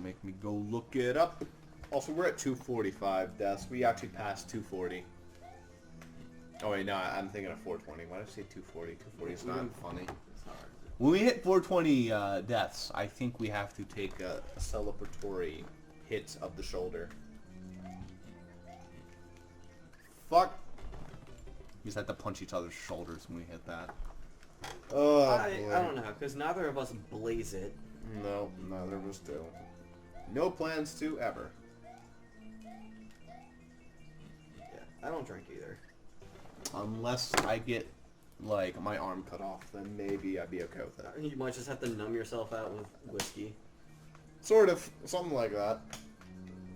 Don't make me go look it up. Also, we're at 245 deaths. We actually passed 240. Oh wait, no, I'm thinking of 420. Why did I say 240? 240 is not funny. When we hit 420 deaths, I think we have to take a celebratory hit of the shoulder. Fuck. We just have to punch each other's shoulders when we hit that. Oh, I don't know, because neither of us blaze it. No, neither of us do. No plans to ever. Yeah, I don't drink either. Unless I get, like, my arm cut off, then maybe I'd be okay with that. You might just have to numb yourself out with whiskey. Sort of. Something like that.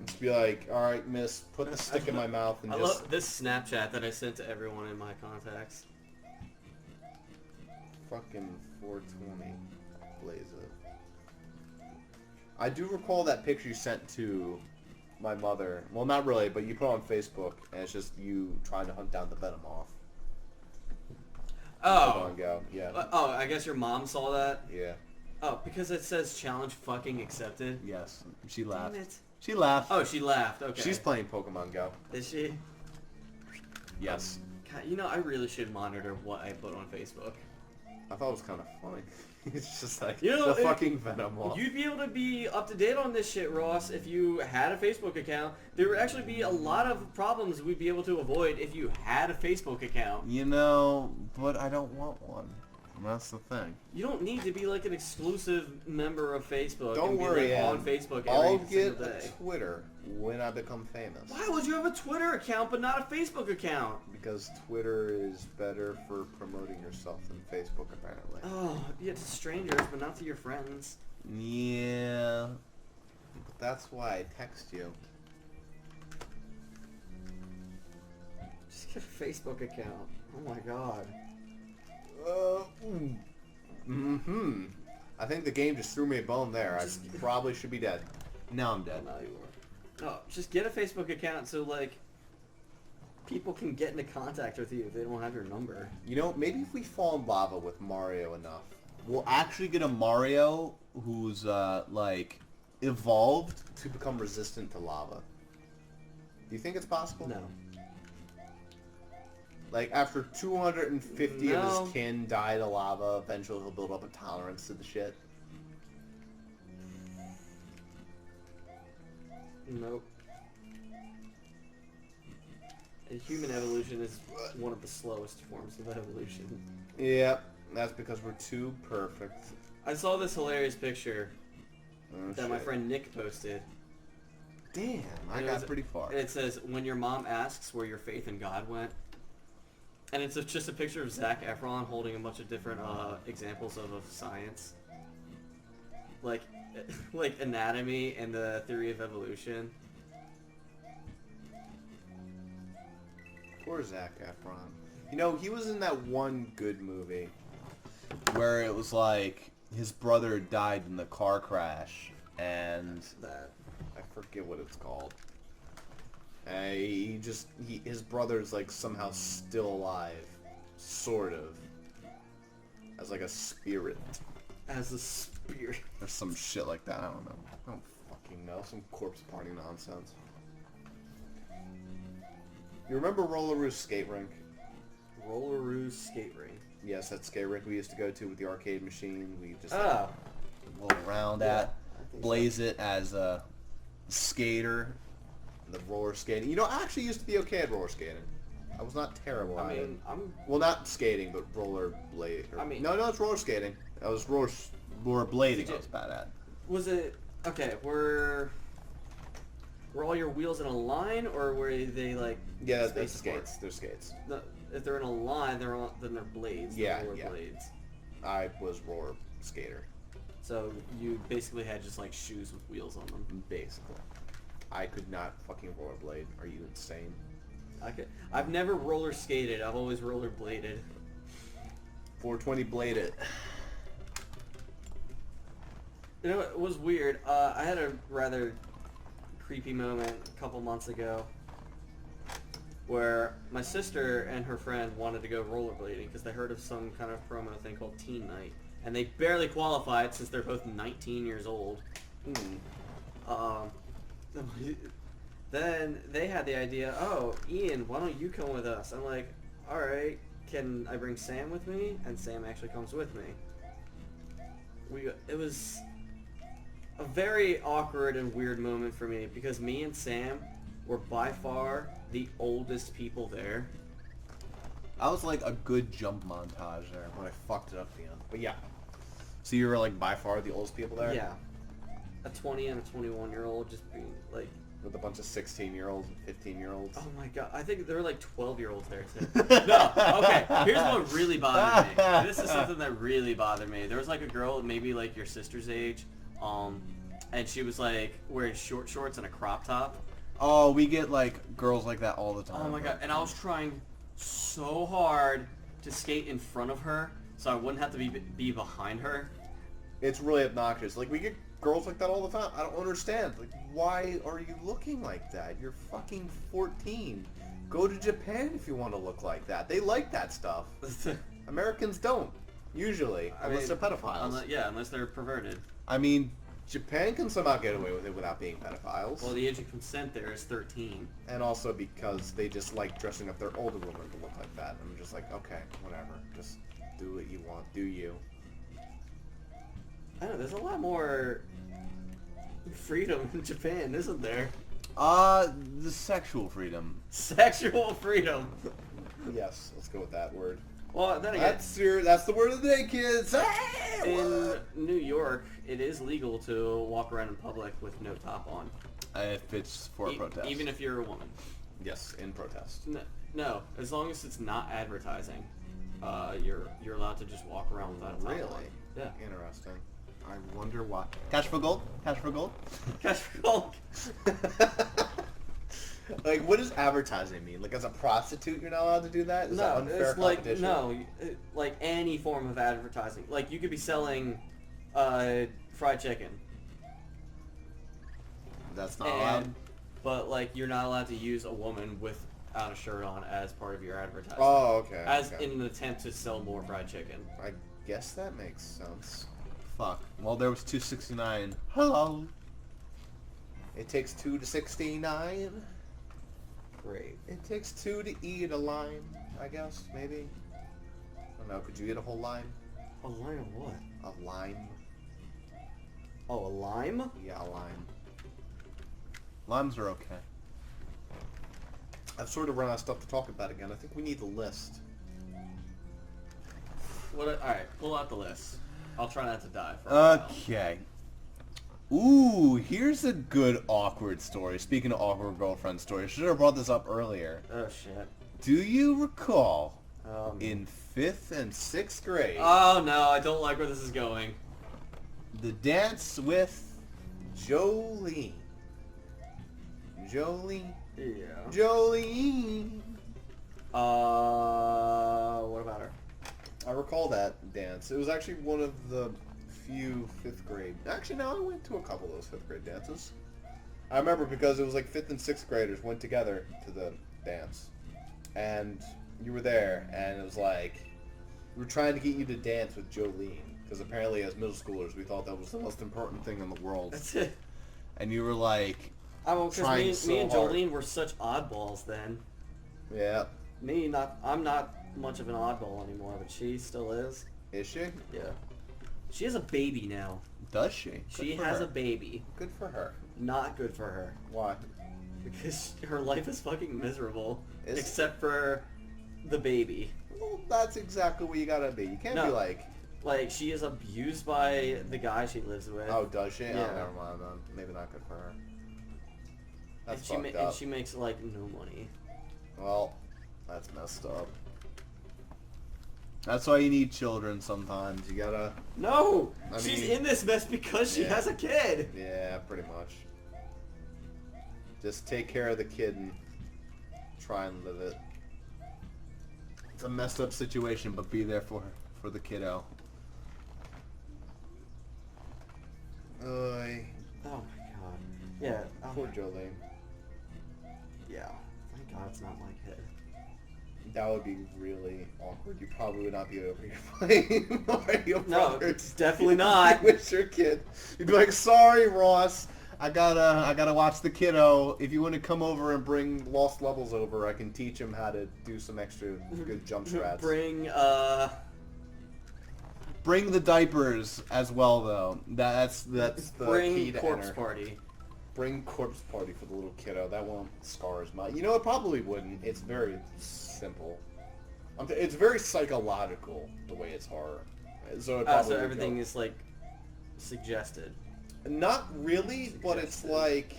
Just be like, alright, miss, put the stick in my mouth and I just... love this Snapchat that I sent to everyone in my contacts. Fucking 420. Blaze it. I do recall that picture you sent to my mother. Well, not really, but you put it on Facebook, and it's just you trying to hunt down the Venom off. Oh. Go. Yeah. Oh, I guess your mom saw that? Yeah. Oh, because it says challenge fucking accepted? Yes. She laughed. Damn it. She laughed. Oh, she laughed. Okay. She's playing Pokemon Go. Is she? Yes. God, you know, I really should monitor what I put on Facebook. I thought it was kind of funny. It's just like, you know, the fucking Venom off. You'd be able to be up to date on this shit, Ross, if you had a Facebook account. There would actually be a lot of problems we'd be able to avoid if you had a Facebook account. You know, but I don't want one. And that's the thing. You don't need to be like an exclusive member of Facebook. Don't and be worry, like on Facebook every I'll single get day. a Twitter when I become famous. Why would you have a Twitter account but not a Facebook account? Because Twitter is better for promoting yourself than Facebook, apparently. Oh, yeah, to strangers, but not to your friends. Yeah. But that's why I text you. Just get a Facebook account. Oh my god. I think the game just threw me a bone there. I probably should be dead. Now I'm dead. No, you are. No, just get a Facebook account so, like, people can get into contact with you if they don't have your number. You know, maybe if we fall in lava with Mario enough, we'll actually get a Mario who's, like, evolved to become resistant to lava. Do you think it's possible? No. Like, after 250 No. of his kin die to lava, eventually he'll build up a tolerance to the shit. Nope. And human evolution is one of the slowest forms of evolution. Yep, that's because we're too perfect. I saw this hilarious picture that shit. my friend Nick posted. Damn, I And got pretty far. And it says, when your mom asks where your faith in God went. And it's just a picture of Zac Efron holding a bunch of different examples of science. Like anatomy and the theory of evolution. Poor Zac Efron. You know, he was in that one good movie where it was like his brother died in the car crash, and That. I forget what it's called. His brother's like somehow still alive, sort of, as like a spirit. As a spirit. Or some shit like that. I don't know. I don't fucking know. Some corpse party nonsense. You remember Rollaroo skate rink? Rollaroo skate rink. Yes, that skate rink we used to go to with the arcade machine. We just Oh. roll around at, blaze it as a skater, the roller skating. You know, I actually used to be okay at roller skating. I was not terrible at it. Well, not skating, but roller blade. No, it's roller skating. I was roller blading. I was bad at. Was it okay? Were all your wheels in a line, or were they like? Yeah, they're skates. They're skates. No, if they're in a line, then they're blades. Yeah, roller yeah. blades. I was roller skater. So you basically had just like shoes with wheels on them. Basically. I could not fucking rollerblade. Are you insane? I've never roller skated. I've always roller bladed. 420 blade it. You know, it was weird. I had a rather creepy moment a couple months ago where my sister and her friend wanted to go rollerblading because they heard of some kind of promo thing called Teen Night. And they barely qualified since they're both 19 years old. Um, then they had the idea, oh, Ian, why don't you come with us? I'm like, alright, can I bring Sam with me? And Sam actually comes with me. It was a very awkward and weird moment for me because me and Sam were by far the oldest people there. I was like a good jump montage there, but I fucked it up at the end. But yeah. So you were like by far the oldest people there? Yeah. A 20 and a 21-year-old just being like... With a bunch of 16-year-olds and 15-year-olds? Oh my god, I think there were like 12-year-olds there too. No, okay, here's what really bothered me. This is something that really bothered me. There was like a girl, maybe like your sister's age, and she was like wearing short shorts and a crop top. Oh, we get like girls like that all the time. Oh my god, and I was trying so hard to skate in front of her so I wouldn't have to be behind her. It's really obnoxious. Like, we get girls like that all the time. I don't understand. Like, why are you looking like that? You're fucking 14. Go to Japan if you want to look like that. They like that stuff. Americans don't, usually, unless they're pedophiles. Unless they're perverted. I mean, Japan can somehow get away with it without being pedophiles. Well, the age of consent there is 13. And also because they just like dressing up their older women to look like that. I'm just like, okay, whatever. Just do what you want. Do you. I don't know, there's a lot more freedom in Japan, isn't there? The sexual freedom. Sexual freedom. Yes, let's go with that word. Well, then again, that's the word of the day, kids. Hey, in New York, it is legal to walk around in public with no top on. If it's for a protest. Even if you're a woman. Yes, in protest. No, as long as it's not advertising, you're allowed to just walk around without a top on. Really? Yeah. Interesting. I wonder why. Cash for gold? Cash for gold? Cash for gold. Like, what does advertising mean? Like, as a prostitute, you're not allowed to do that? Is that unfair it's like competition? like any form of advertising. Like you could be selling fried chicken. That's not allowed. But like you're not allowed to use a woman without a shirt on as part of your advertising. Oh, okay. In an attempt to sell more fried chicken. I guess that makes sense. Fuck. Well, there was 269. Hello. It takes 2 to 69. Great. It takes 2 to eat a lime, I guess, maybe. I don't know. Could you eat a whole lime? A lime of what? A lime. Oh, a lime? Yeah, a lime. Limes are okay. I've sort of run out of stuff to talk about again. I think we need the list. Alright, pull out the list. I'll try not to die for a while. Okay. Ooh, here's a good awkward story. Speaking of awkward girlfriend stories, should have brought this up earlier. Oh, shit. Do you recall in 5th and 6th grade Oh, no, I don't like where this is going. the dance with Jolene? Jolene? Yeah. Jolene! What about her? I recall that dance. It was actually one of the few 5th grade... Actually, no, I went to a couple of those 5th grade dances. I remember because it was like 5th and 6th graders went together to the dance. And you were there, and it was like... We were trying to get you to dance with Jolene. Because apparently as middle schoolers, we thought that was the most important thing in the world. That's it. And you were like... Because me and Jolene were such oddballs then. Yeah. I'm not much of an oddball anymore, but she still is. Is she? Yeah. She has a baby now. Does she? She has a baby. Good for her. Not good for her. Why? Because her life is fucking miserable. Is except for the baby. Well, that's exactly what you gotta be. You can't be like... Like, she is abused by the guy she lives with. Oh, does she? Yeah. Oh, never mind then. Maybe not good for her. That's fucked up. And she makes, like, no money. Well, that's messed up. That's why you need children sometimes. You gotta... No! She's in this mess because she has a kid! Yeah, pretty much. Just take care of the kid and try and live it. It's a messed up situation, but be there for the kiddo. Oy. Oh my god. Yeah. Poor Jolene. Yeah. Thank god it's not my kid. That would be really awkward. You probably would not be over here playing Mario No, Brothers. definitely not. With your kid. You'd be like, sorry, Ross. I gotta watch the kiddo. If you want to come over and bring Lost Levels over, I can teach him how to do some extra good jump strats. Bring the diapers as well, though. That's the key to Corpse enter. Party. Bring Corpse Party for the little kiddo. That won't scar his mind. You know, it probably wouldn't. It's very simple. It's very psychological the way it's horror. So it probably So everything is like suggested. Not really, but it's like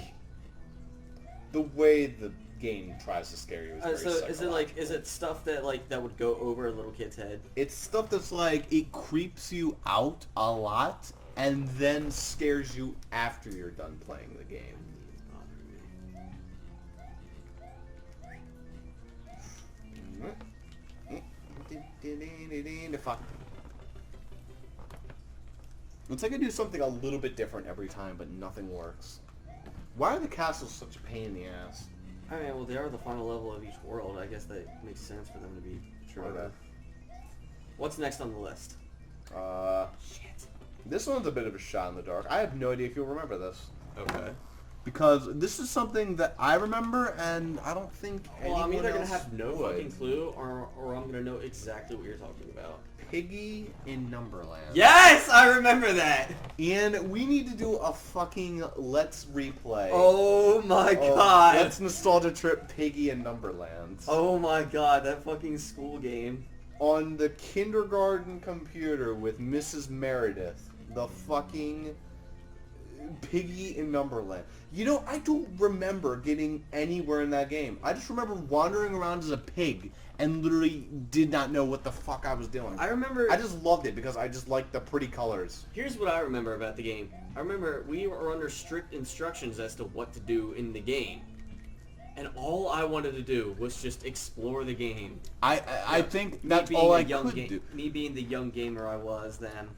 the way the game tries to scare you is very psychological. Is it stuff that that would go over a little kid's head? It's stuff that's like it creeps you out a lot and then scares you after you're done playing the game. It's like I do something a little bit different every time, but nothing works. Why are the castles such a pain in the ass? I mean, well, they are the final level of each world. I guess that makes sense for them to be harder. What's next on the list? Shit. This one's a bit of a shot in the dark. I have no idea if you'll remember this. Okay. Because this is something that I remember, and I don't think anyone I'm either else gonna have no would. fucking clue, or I'm gonna know exactly what you're talking about. Piggy in Numberland. Yes, I remember that. And we need to do a fucking Let's Replay. Oh my god. Let's Nostalgia Trip Piggy in Numberland. Oh my god, that fucking school game. On the kindergarten computer with Mrs. Meredith. The fucking Piggy in Numberland. You know, I don't remember getting anywhere in that game. I just remember wandering around as a pig and literally did not know what the fuck I was doing. I just loved it because I just liked the pretty colors. Here's what I remember about the game. I remember we were under strict instructions as to what to do in the game. And all I wanted to do was just explore the game. I think that's all I could do. Me being the young gamer I was then.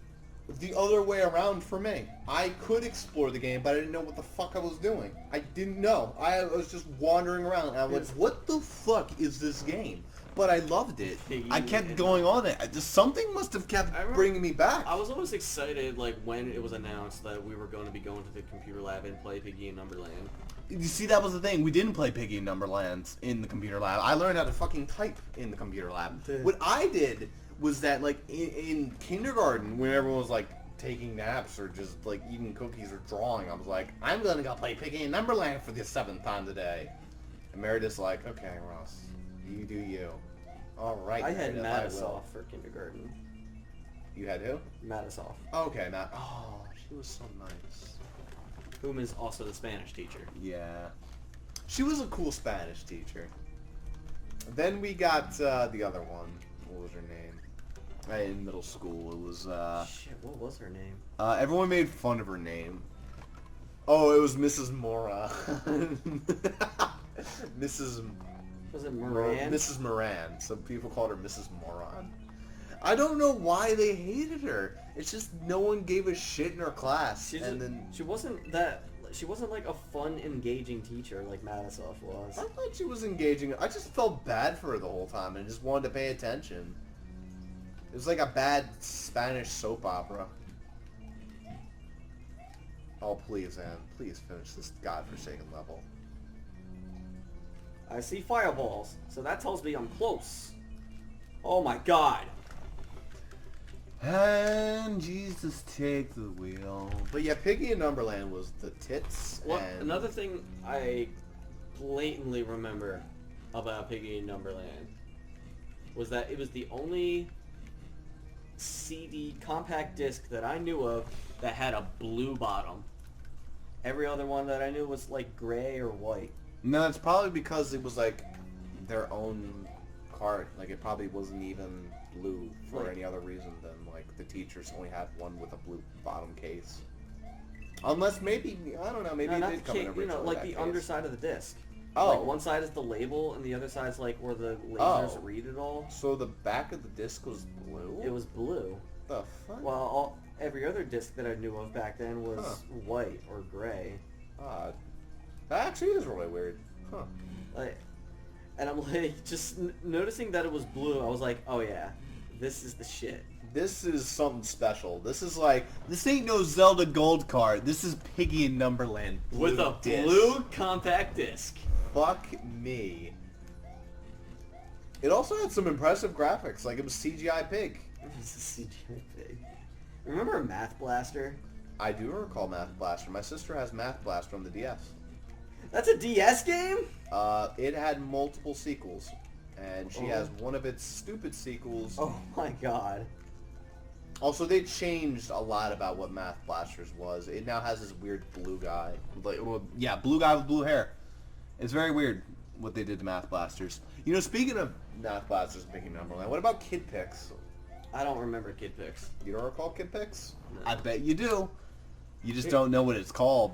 The other way around for me. I could explore the game, but I didn't know what the fuck I was doing. I didn't know. I was just wandering around, and I was like, what the fuck is this game? But I loved it. I kept going on it. Something must have kept bringing me back. I was always excited, like, when it was announced that we were going to be going to the computer lab and play Piggy in Numberland. You see, that was the thing. We didn't play Piggy in Numberland in the computer lab. I learned how to fucking type in the computer lab. What I did was that, like, in kindergarten, when everyone was, like, taking naps or just, like, eating cookies or drawing, I was like, I'm gonna go play Piggy in Numberland for the 7th time today. And Meredith's like, okay, Ross, you do you. Alright, I had Matisoff for kindergarten. You had who? Matisoff. Okay, Matt. Oh, she was so nice. Whom is also the Spanish teacher. Yeah. She was a cool Spanish teacher. Then we got the other one. What was her name? In middle school, it was, Shit, what was her name? Everyone made fun of her name. Oh, it was Mrs. Mora. Mrs. Was it Moran? Mrs. Moran. Some people called her Mrs. Moron. I don't know why they hated her. It's just no one gave a shit in her class. She wasn't like a fun, engaging teacher like Matisoff was. I thought she was engaging. I just felt bad for her the whole time and just wanted to pay attention. It was like a bad Spanish soap opera. Oh, please, Anne. Please finish this godforsaken level. I see fireballs, so that tells me I'm close. Oh my god. And Jesus take the wheel. But yeah, Piggy in Numberland was the tits. Well, another thing I blatantly remember about Piggy in Numberland was that it was the only CD compact disc that I knew of that had a blue bottom. Every other one that I knew was like gray or white. No, it's probably because it was like their own cart. Like it probably wasn't even blue for any other reason than like the teachers only had one with a blue bottom case. Unless maybe, I don't know, maybe it did come in originally. Like the underside of the disc. Oh. Like one side is the label and the other side's like where the lasers read it all. So the back of the disc was blue? It was blue. The fuck? Well, every other disc that I knew of back then was white or gray. Odd. That actually is really weird. Huh. And I'm like, just noticing that it was blue, I was like, oh yeah, this is the shit. This is something special. This is like, this ain't no Zelda Gold card. This is Piggy in Numberland. With a blue compact disc. Fuck me. It also had some impressive graphics. Like, it was CGI Pig. It was a CGI Pig. Remember Math Blaster? I do recall Math Blaster. My sister has Math Blaster on the DS. That's a DS game? It had multiple sequels. And she has one of its stupid sequels. Oh my god. Also, they changed a lot about what Math Blasters was. It now has this weird blue guy. Like, well, yeah, blue guy with blue hair. It's very weird what they did to Math Blasters. You know, speaking of Math Blasters making Numberland, what about Kid Pix? I don't remember Kid Pix. You don't recall Kid Pix? No. I bet you do. You just don't know what it's called.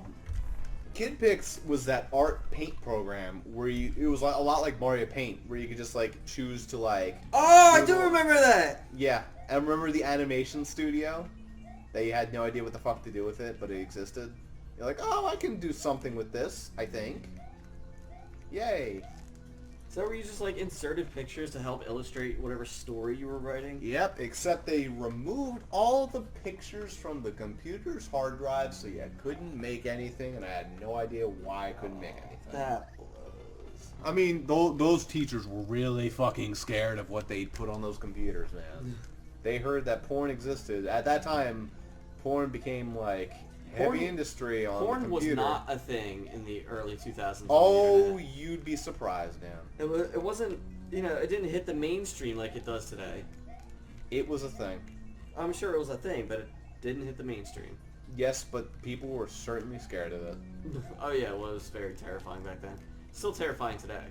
Kid Pix was that art paint program where it was a lot like Mario Paint, where you could just like choose to like. Oh, I do remember that. Yeah, and remember the animation studio? That you had no idea what the fuck to do with it, but it existed. You're like, oh, I can do something with this. I think. Yay. Is that where you just like inserted pictures to help illustrate whatever story you were writing? Yep, except they removed all the pictures from the computer's hard drive, so you couldn't make anything, and I had no idea why I couldn't make anything. That blows. I mean, those teachers were really fucking scared of what they put on those computers, man. They heard that porn existed. At that time, porn became like heavy industry on the Porn was computer. not a thing in the early 2000s. Oh, you'd be surprised, Dan. It wasn't, you know, it didn't hit the mainstream like it does today. It was a thing. I'm sure it was a thing, but it didn't hit the mainstream. Yes, but people were certainly scared of it. Oh yeah, well, it was very terrifying back then. Still terrifying today.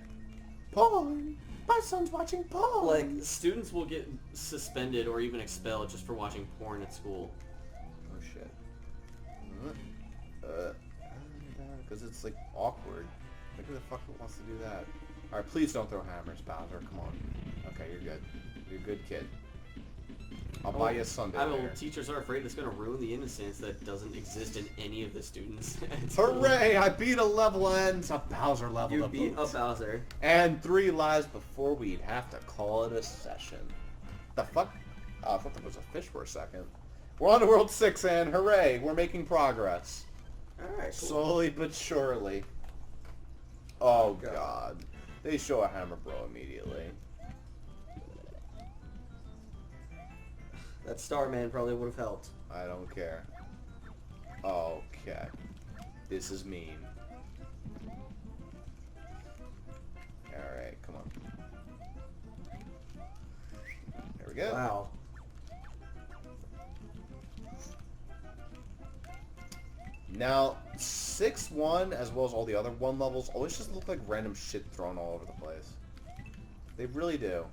Porn! My son's watching porn! Like, students will get suspended or even expelled just for watching porn at school. Oh shit. Because it's like awkward. Like, who the fuck wants to do that? Alright, please don't throw hammers, Bowser. Come on. Okay, you're good. You're a good kid. I'll buy you a Sunday. I mean, teachers are afraid it's going to ruin the innocence that doesn't exist in any of the students. Hooray! I beat a level and it's a Bowser level. You beat a Bowser. And 3 lives before we'd have to call it a session. The fuck? Oh, I thought that was a fish for a second. We're on to World 6, and hooray! We're making progress. Alright, cool. Slowly but surely. Oh god. They show a hammer bro immediately. That Starman probably would have helped. I don't care. Okay. This is mean. Alright, come on. There we go. Wow. Now, 6-1, as well as all the other 1 levels, always just look like random shit thrown all over the place. They really do.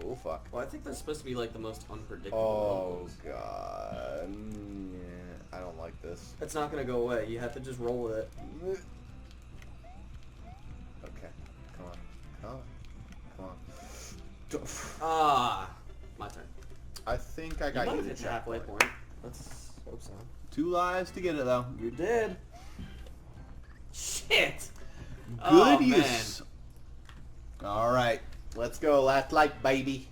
Oh, fuck. Well, I think that's supposed to be like the most unpredictable Oh, levels. God. Yeah, I don't like this. It's not going to go away. You have to just roll with it. Okay. Come on. Come on. Come on. Ah, my turn. I think I You got might you have the hit the halfway checkpoint. point. Let's hope so. 2 lives to get it, though. You did. Shit. Good Oh, use. All right. Let's go. Last light, baby.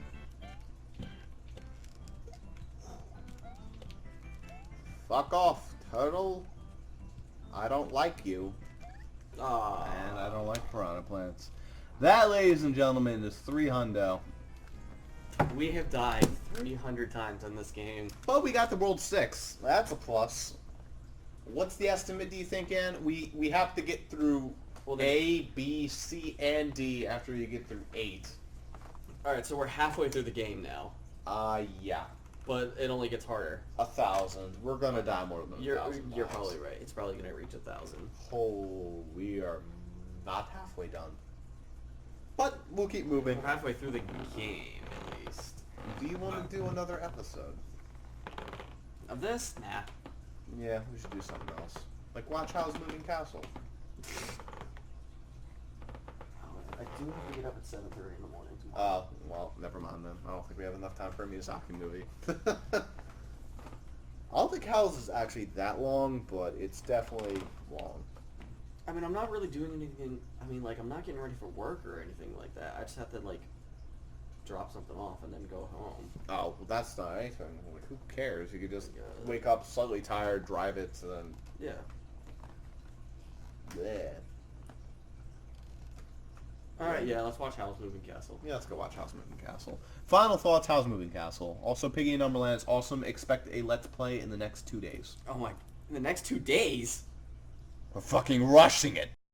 Fuck off, turtle. I don't like you. Ah. And I don't like piranha plants. That, ladies and gentlemen, is 3 hundo. We have died 300 times in this game. But we got the World 6. That's a plus. What's the estimate, do you think, Ann? We have to get through A, B, C, and D after you get through 8. Alright, so we're halfway through the game now. Yeah. But it only gets harder. 1,000. We're gonna die more than 1,000 You're times. probably right. It's probably going to reach 1,000. Oh, we are not halfway done. But we'll keep moving. We're halfway through the game, at least. Do you want to do another episode? Of this? Nah. Yeah, we should do something else. Like watch Howl's Moving Castle. I do have to get up at 7:30 in the morning tomorrow. Oh, well, never mind then. I don't think we have enough time for a Miyazaki movie. I don't think Howl's is actually that long, but it's definitely long. I mean, I'm not really doing anything. I mean, like, I'm not getting ready for work or anything like that. I just have to, like, drop something off and then go home. Oh, well, that's not anything. Like, who cares? You could just wake up slightly tired, drive it, and then... Yeah. Yeah. Alright, yeah, let's watch Howl's Moving Castle. Yeah, let's go watch Howl's Moving Castle. Final thoughts, Howl's Moving Castle. Also, Piggy and Numberland is awesome. Expect a Let's Play in the next 2 days. Oh my... In the next 2 days? We're fucking rushing it.